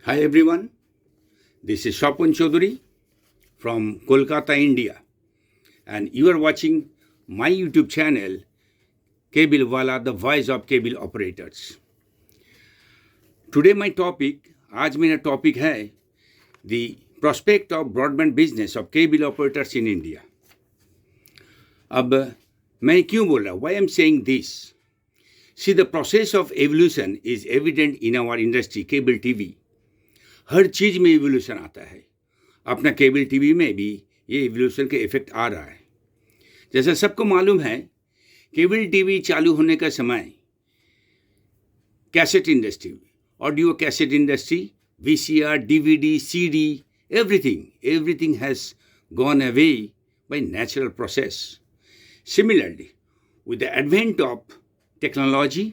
Hi everyone, this is Shapun Chaudhary from Kolkata, India, and you are watching my YouTube channel Cable Wala, the voice of cable operators. Today my topic, आज मेरा topic है the prospect of broadband business of cable operators in India. अब मैं क्यों बोल रहा हूँ? Why I am saying this? See, the process of evolution is evident in our industry, cable TV. हर चीज़ में एवोल्यूशन आता है. अपना केबल टीवी में भी ये एवोल्यूशन के इफेक्ट आ रहा है. जैसा सबको मालूम है, केबल टीवी चालू होने का समय cassette industry, audio cassette industry, VCR, DVD, CD, everything has gone away by natural process. Similarly, with the advent of technology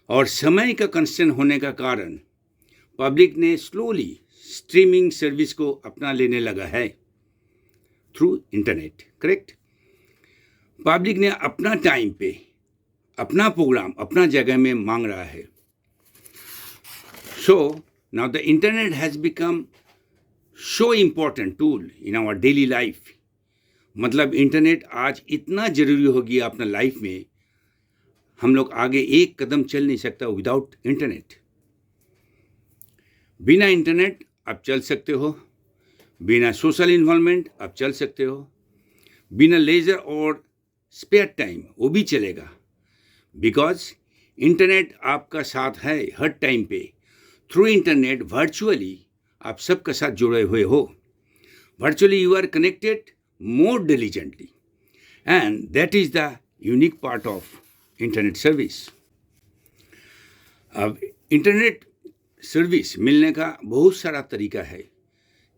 और समय का कंस्टेंट होने का कारण पब्लिक ने स्लोली स्ट्रीमिंग सर्विस को अपना लेने लगा है थ्रू इंटरनेट. करेक्ट. पब्लिक ने अपना टाइम पे अपना प्रोग्राम अपना जगह में मांग रहा है. So now the internet has become so important tool in our daily life. मतलब इंटरनेट आज इतना ज़रूरी हो गया अपना लाइफ में, हम लोग आगे एक कदम चल नहीं सकता विदाउट इंटरनेट. बिना इंटरनेट आप चल सकते हो, बिना सोशल इन्वॉल्वमेंट आप चल सकते हो, बिना लेजर और स्पेयर टाइम वो भी चलेगा. बिकॉज इंटरनेट आपका साथ है हर टाइम पे. थ्रू इंटरनेट वर्चुअली आप सबके साथ जुड़े हुए हो. Virtually you are connected more diligently, and that is the unique part of internet service. अब इंटरनेट सर्विस मिलने का बहुत सारा तरीका है,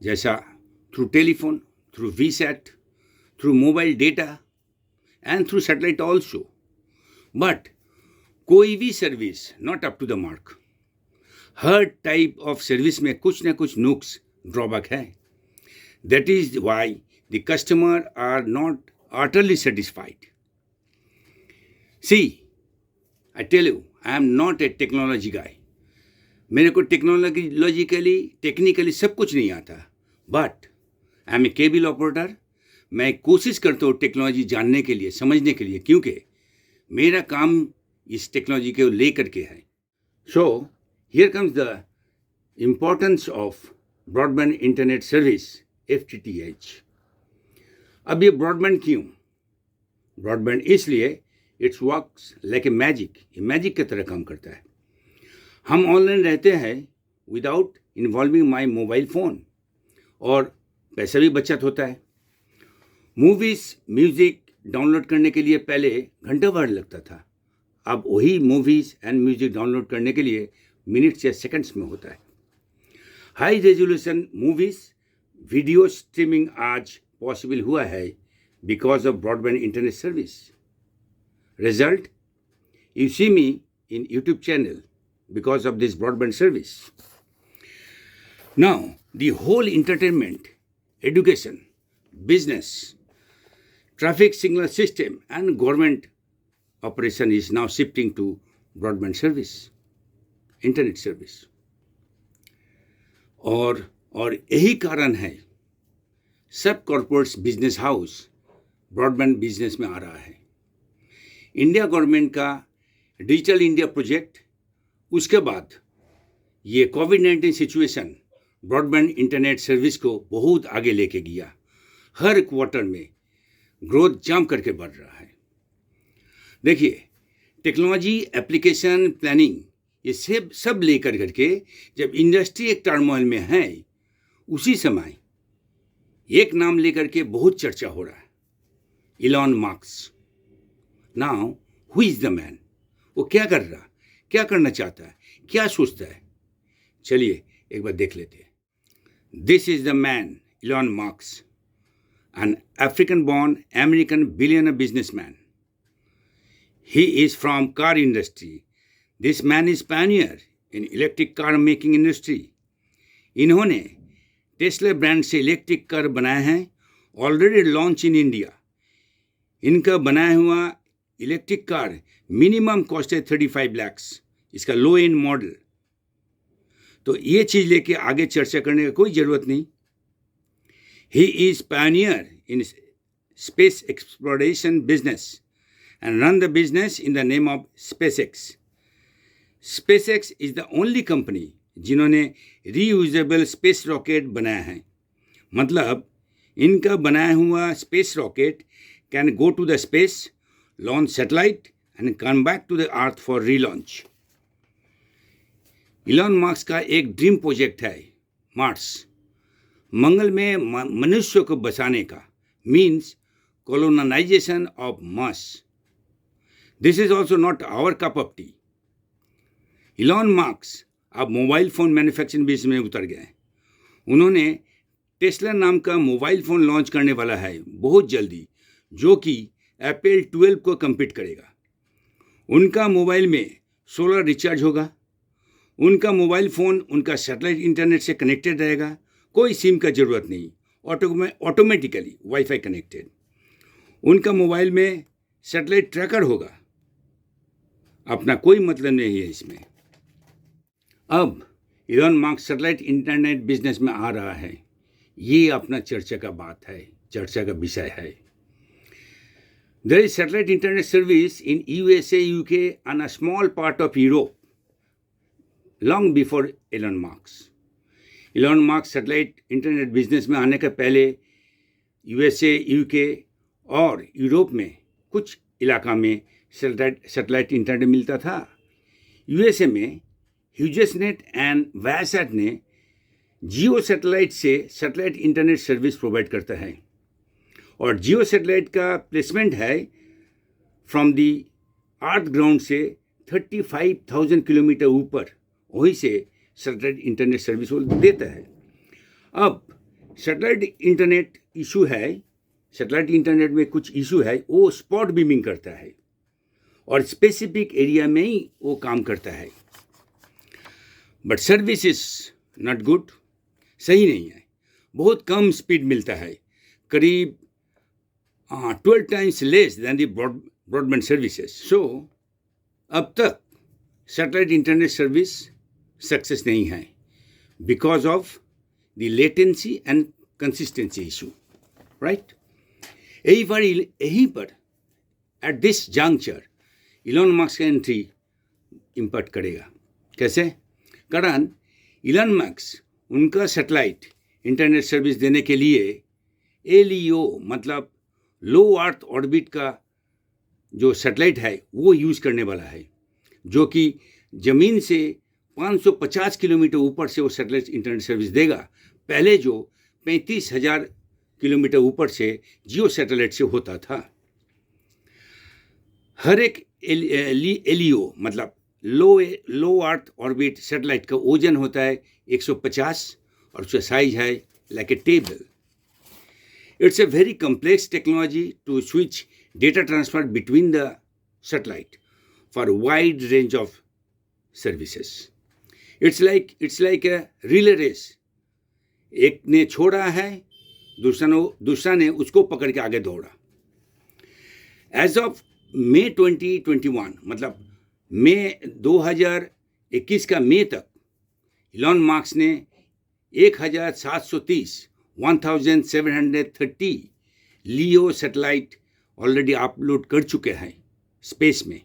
जैसा through telephone, through VSAT, through mobile data and through satellite also. But कोई भी service not up to the mark. हर टाइप ऑफ सर्विस में कुछ ना कुछ नुक्स ड्रॉबैक है. That is why the customer are not utterly satisfied. See, I tell you, I am not a technology guy. मेरे को टेक्निकली सब कुछ नहीं आता. But I am a cable operator. मैं कोशिश करता हूँ टेक्नोलॉजी जानने के लिए, समझने के लिए, क्योंकि मेरा काम इस टेक्नोलॉजी को लेकर के है. So here comes the importance of broadband internet service FTTH. अब ये ब्रॉडबैंड क्यों? ब्रॉडबैंड इसलिए it's works like a magic. ये मैजिक की तरह काम करता है. हम ऑनलाइन रहते हैं without involving my mobile phone, और पैसा भी बचत होता है. मूवीज़ म्यूज़िक डाउनलोड करने के लिए पहले घंटा भर लगता था. अब वही मूवीज़ एंड म्यूज़िक डाउनलोड करने के लिए मिनट्स या सेकंड्स में होता है. High resolution movies video streaming आज पॉसिबल हुआ है because of broadband internet service. Result, you see me in YouTube channel because of this broadband service. Now, the whole entertainment, education, business, traffic signal system and government operation is now shifting to broadband service, internet service. और यही कारण है सब corporates business house broadband business में आ रहा है. India government का digital India project, उसके बाद ये कोविड-19 सिचुएशन ब्रॉडबैंड इंटरनेट सर्विस को बहुत आगे लेके गया. हर क्वार्टर में ग्रोथ जम करके बढ़ रहा है. देखिए, टेक्नोलॉजी, एप्लीकेशन, प्लानिंग, ये सब लेकर करके जब इंडस्ट्री एक टर्मोइल में है, उसी समय एक नाम लेकर के बहुत चर्चा हो रहा है, Elon Musk. Now who is the man? वो क्या कर रहा, क्या करना चाहता है, क्या सोचता है? चलिए एक बार देख लेते हैं. This is the man, Elon Musk, an African born American billionaire businessman. He is from car industry. This man is Pioneer in electric car making industry. इन्होंने टेस्ला ब्रांड से इलेक्ट्रिक कार बनाए हैं, ऑलरेडी लॉन्च इन इंडिया. इनका बनाया हुआ electric car minimum cost है 35 lakhs, इसका लो and model. तो ये चीज़ लेके आगे चर्चा करने की कोई ज़रूरत नहीं. He is Pioneer in space exploration business and run the business in the name of SpaceX. SpaceX is the only company जिन्होंने रीयूजेबल स्पेस रॉकेट बनाया है. मतलब इनका बनाया हुआ space rocket can go to the space, launch satellite and come back to the earth for relaunch. Elon Musk का एक dream project है मार्स. मंगल में मनुष्य को बसाने का means colonization of Mars. This is also not our cup of tea. Elon Musk अब mobile phone manufacturing business में उतर गए. उन्होंने टेस्ला नाम का मोबाइल फ़ोन लॉन्च करने वाला है बहुत जल्दी, जो कि एप्पल 12 को कम्पीट करेगा. उनका मोबाइल में सोलर रिचार्ज होगा. उनका मोबाइल फ़ोन उनका सैटेलाइट इंटरनेट से कनेक्टेड रहेगा. कोई सिम का ज़रूरत नहीं, ऑटोमेटिकली वाईफाई कनेक्टेड. उनका मोबाइल में सैटेलाइट ट्रैकर होगा. अपना कोई मतलब नहीं है इसमें. अब Elon Musk satellite internet business में आ रहा है. ये अपना चर्चा का बात है, चर्चा का विषय है. There is satellite internet service in USA, UK and a small part of Europe long before Elon Musk. Elon Musk satellite internet business में आने के पहले USA, UK और यूरोप में कुछ इलाका में सैटेलाइट इंटरनेट मिलता था. USA में ह्यूजेसनेट एंड वायसैट ने जियो सैटेलाइट से सैटेलाइट इंटरनेट सर्विस प्रोवाइड करता है. और जियो सैटेलाइट का प्लेसमेंट है फ्रॉम दी अर्थ ग्राउंड से 35,000 किलोमीटर ऊपर, वहीं से सैटेलाइट इंटरनेट सर्विस वो देता है. अब सैटेलाइट इंटरनेट इशू है, सैटेलाइट इंटरनेट में कुछ इशू है. वो स्पॉट बीमिंग करता है और स्पेसिफिक एरिया में ही वो काम करता है. But service is not good, सही नहीं है. बहुत कम स्पीड मिलता है, करीब 12 times less than the broadband services. So अब तक सैटेलाइट इंटरनेट सर्विस सक्सेस नहीं है because of the latency and consistency issue, right. यही पर at this juncture Elon Musk का एंट्री इम्पैक्ट करेगा. कैसे? कारण इलॉन मस्क उनका सैटेलाइट इंटरनेट सर्विस देने के लिए LEO मतलब लो अर्थ ऑर्बिट का जो सैटेलाइट है वो यूज़ करने वाला है, जो कि ज़मीन से 550 किलोमीटर ऊपर से वो सैटेलाइट इंटरनेट सर्विस देगा. पहले जो 35,000 किलोमीटर ऊपर से जियो सैटेलाइट से होता था. हर एक LEO मतलब लो अर्थ ऑर्बिट सैटेलाइट का वजन होता है 150 और उसका साइज है like a table. It's a very complex technology to switch data transfer between the satellite for wide range of services. It's like a relay race. एक ने छोड़ा है, दूसरा ने उसको पकड़ के आगे दौड़ा. एज ऑफ मई 2021 मतलब मई 2021 का मई तक इलॉन मस्क ने 1730 लियो सैटेलाइट ऑलरेडी अपलोड कर चुके हैं स्पेस में.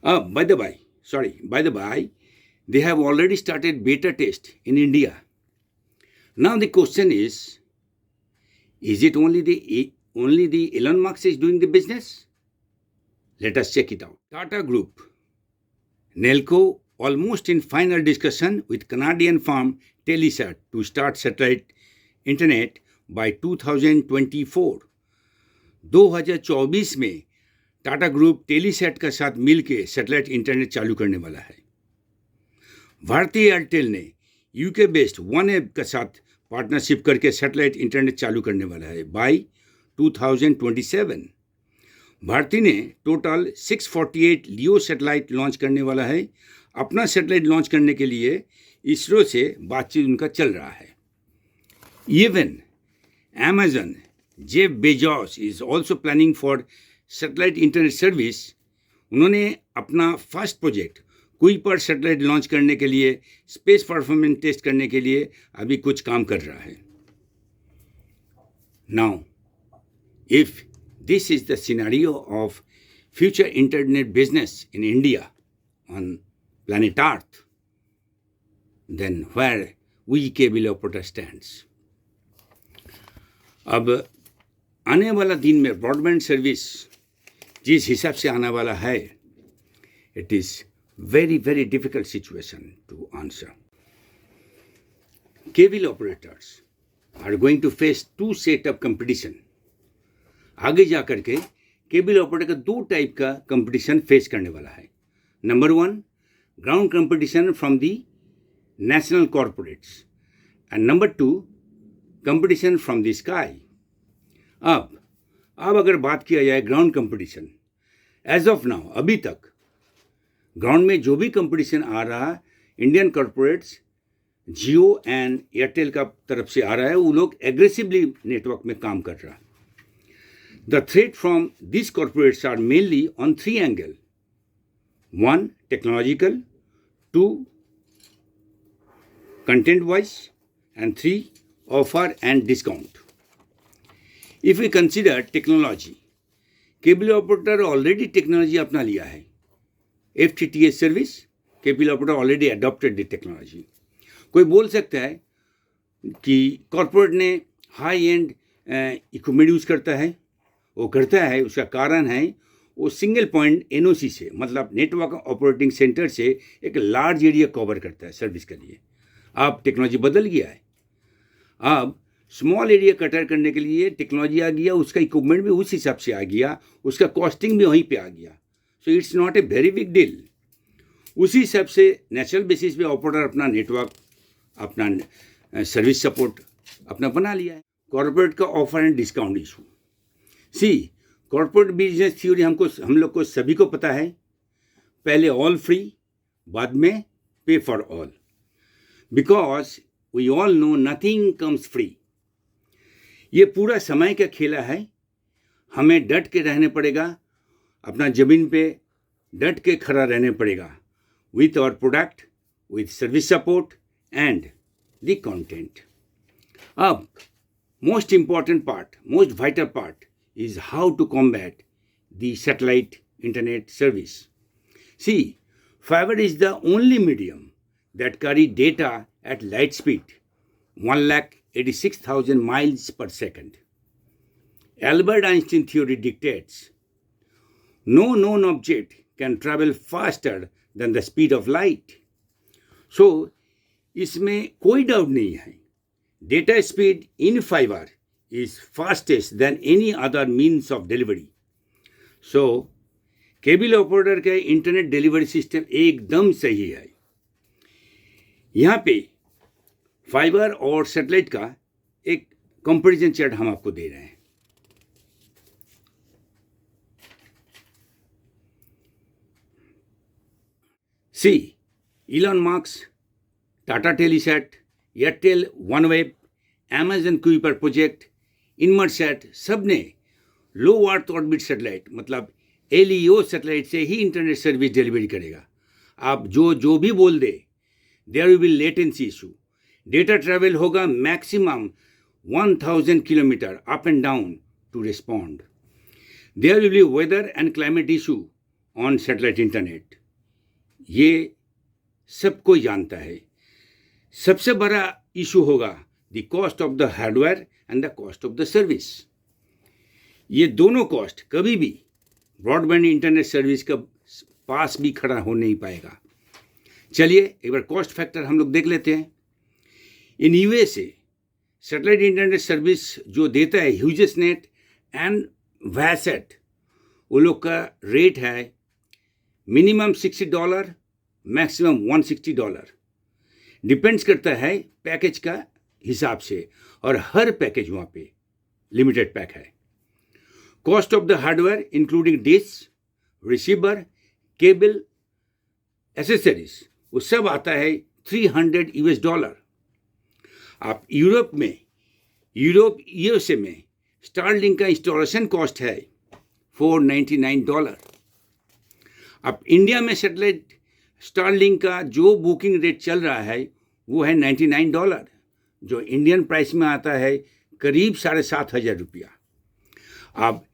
अब by the by they have already started beta test in India. Now the question is it only the Elon Musk is doing the business? Let us check it out. Tata Group, Nelco almost in final discussion with Canadian firm Telesat to start satellite internet by 2024. 2024 में Tata group टेलीसैट का साथ मिलकर satellite internet चालू करने वाला है. भारतीय Airtel ने UK बेस्ड OneWeb के साथ पार्टनरशिप करके सैटेलाइट इंटरनेट चालू करने वाला है बाय 2027. भारती ने टोटल 648 लियो सैटेलाइट लॉन्च करने वाला है. अपना सैटेलाइट लॉन्च करने के लिए इसरो से बातचीत उनका चल रहा है. Even Amazon, Jeff Bezos is also planning for satellite internet service. उन्होंने अपना first project Kuiper satellite launch करने के लिए, स्पेस परफॉर्मेंस टेस्ट करने के लिए अभी कुछ काम कर रहा है. Now, if this is the scenario of future internet business in India on planet Earth, then where we cable operator stands? अब आने वाला दिन में ब्रॉडबैंड सर्विस जिस हिसाब से आने वाला है, it is very very difficult situation to answer. Cable operators are going to face two set of competition. आगे जा करके केबल ऑपरेटर का 2 टाइप का कंपटीशन फेस करने वाला है. Number 1, ground competition from the national corporates, and number 2, competition from the sky. अब अगर बात किया जाए ground competition, as of now अभी तक ग्राउंड में जो भी कंपटीशन आ रहा, Indian corporates Jio and Airtel का तरफ से आ रहा है, वो लोग एग्रेसिवली नेटवर्क में काम कर रहा है. The threat from these corporates are mainly on 3 angles. 1, technological, 2, content-wise, and 3, offer and discount. If we consider technology, cable operator already technology अपना लिया है. FTTH service, cable operator already adopted the technology. कोई बोल सकता है कि corporate ने high and equipment use करता है. वो करता है, उसका कारण है वो सिंगल पॉइंट एनओसी से, मतलब नेटवर्क ऑपरेटिंग सेंटर से एक लार्ज एरिया कवर करता है सर्विस के लिए. अब टेक्नोलॉजी बदल गया है. अब स्मॉल एरिया कटर करने के लिए टेक्नोलॉजी आ गया, उसका इक्विपमेंट भी उस हिसाब से आ गया, उसका कॉस्टिंग भी वहीं पे आ गया. So it's not a very big deal. उसी हिसाब से नेचुरल बेसिस पे ऑपरेटर अपना नेटवर्क, अपना सर्विस सपोर्ट अपना बना लिया है. कॉर्पोरेट का offer and discount issue. See, corporate business theory हम लोग को सभी को पता है. पहले ऑल फ्री, बाद में pay for all, because we all know nothing comes free. ये पूरा समय का खेला है. हमें डट के रहने पड़ेगा, अपना ज़मीन पे डट के खड़ा रहने पड़ेगा, with our product, with service support and the content. अब most important part, most vital part is how to combat the satellite internet service. See, fiber is the only medium that carry data at light speed, 186,000 miles per second. Albert Einstein theory dictates no known object can travel faster than the speed of light. So, इसमें कोई doubt नहीं है, data speed in fiber is fastest than any other means of delivery. So, cable operator का internet delivery system एकदम सही है. यहाँ पे फाइबर और सैटेलाइट का एक कंपैरिजन चार्ट हम आपको दे रहे हैं. See, Elon Musk, Tata Telesat, Airtel OneWeb, Amazon Kuiper project, Inmarsat, सब ने लो अर्थ ऑर्बिट सैटेलाइट, मतलब LEO सैटेलाइट से ही इंटरनेट सर्विस डिलीवरी करेगा. आप जो भी बोल दे, there will be latency issue. Data travel होगा maximum 1000 kilometre up and down to respond. There will be weather and climate issue on satellite internet. ये सब कोई जानता है. सबसे बड़ा इशू होगा the cost of the hardware and the cost of the service. ये दोनों कॉस्ट कभी भी ब्रॉडबैंड इंटरनेट सर्विस का पास भी खड़ा हो नहीं पाएगा. चलिए एक बार कॉस्ट फैक्टर हम लोग देख लेते हैं. इन USA सैटेलाइट इंटरनेट सर्विस जो देता है ह्यूजेसनेट एंड वैसेट, वो लोग का रेट है मिनिमम $60, मैक्सिमम $160. डिपेंड्स करता है पैकेज का हिसाब से, और हर पैकेज वहाँ पे लिमिटेड पैक है. Cost of the hardware including dish, receiver, cable, accessories, वो सब आता है $300. आप USA में स्टारलिंक का इंस्टॉलेशन कॉस्ट है $499. आप इंडिया में सैटेलाइट स्टारलिंक का जो बुकिंग रेट चल रहा है वो है $99, जो इंडियन प्राइस में आता है करीब 7,500 रुपया। अब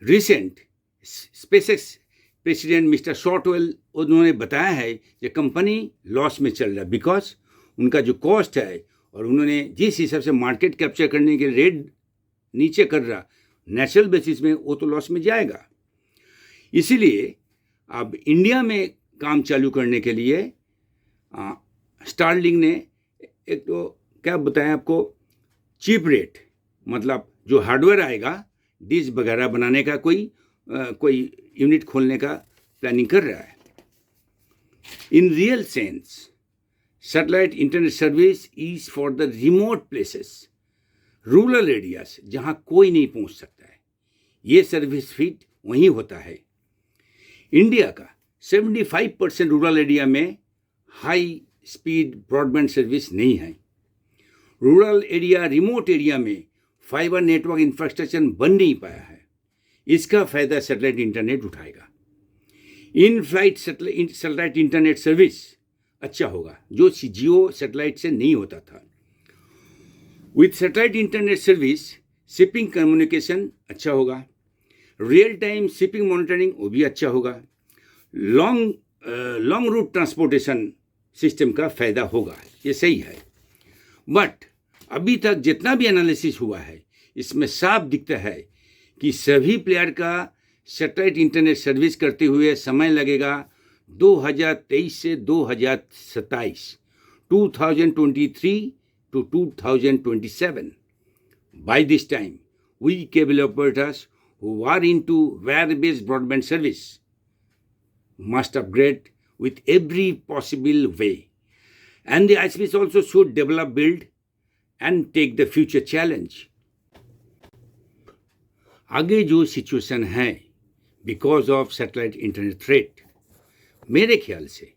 रिसेंट स्पेसएक्स प्रेसिडेंट मिस्टर शॉर्टवेल उन्होंने बताया है कि कंपनी लॉस में चल रहा है बिकॉज उनका जो कॉस्ट है और उन्होंने जिस हिसाब से मार्केट कैप्चर करने के रेट नीचे कर रहा नेचुरल बेसिस में, वो तो लॉस में जाएगा। इसीलिए अब इंडिया में काम चालू करने के लिए स्टारलिंक ने एक तो क्या बताएं आपको, चीप रेट, मतलब जो हार्डवेयर आएगा डिश वगैरह बनाने का कोई यूनिट खोलने का प्लानिंग कर रहा है। In real sense satellite internet service is for the remote places, rural areas जहां कोई नहीं पहुंच सकता है, ये सर्विस फिट वहीं होता है। इंडिया का 75% रूरल एरिया में हाई स्पीड ब्रॉडबैंड सर्विस नहीं है। रूरल एरिया, रिमोट एरिया में फाइबर नेटवर्क इंफ्रास्ट्रक्चर बन नहीं पाया है। इसका फायदा सैटेलाइट इंटरनेट उठाएगा। In flight satellite internet service अच्छा होगा, जो जियो सैटेलाइट से नहीं होता था। With satellite internet service shipping communication अच्छा होगा, रियल टाइम शिपिंग मॉनिटरिंग वो भी अच्छा होगा, लॉन्ग रूट ट्रांसपोर्टेशन सिस्टम का फायदा होगा, ये सही है। बट अभी तक जितना भी एनालिसिस हुआ है इसमें साफ दिखता है कि सभी प्लेयर का सैटेलाइट इंटरनेट सर्विस करते हुए समय लगेगा 2023 से 2027, 2023 to 2027. By this time, we cable operators who are into wire-based broadband service must upgrade with every possible way. And the ISPs also should develop, build, and take the future challenge. आगे जो situation है because of satellite internet threat, मेरे ख्याल से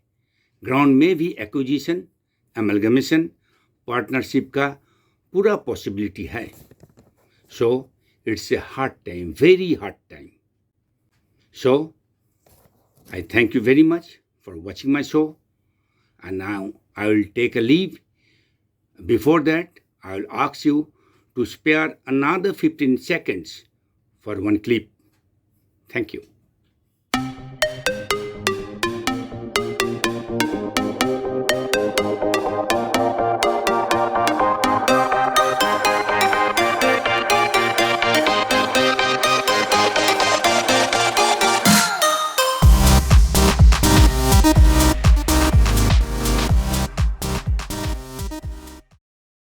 ground में भी acquisition, amalgamation, partnership का पूरा पॉसिबिलिटी है। So it's a hard time, very hard time. So I thank you very much for watching my show, and now I will take a leave. Before that, I will ask you to spare another 15 seconds for one clip. Thank you.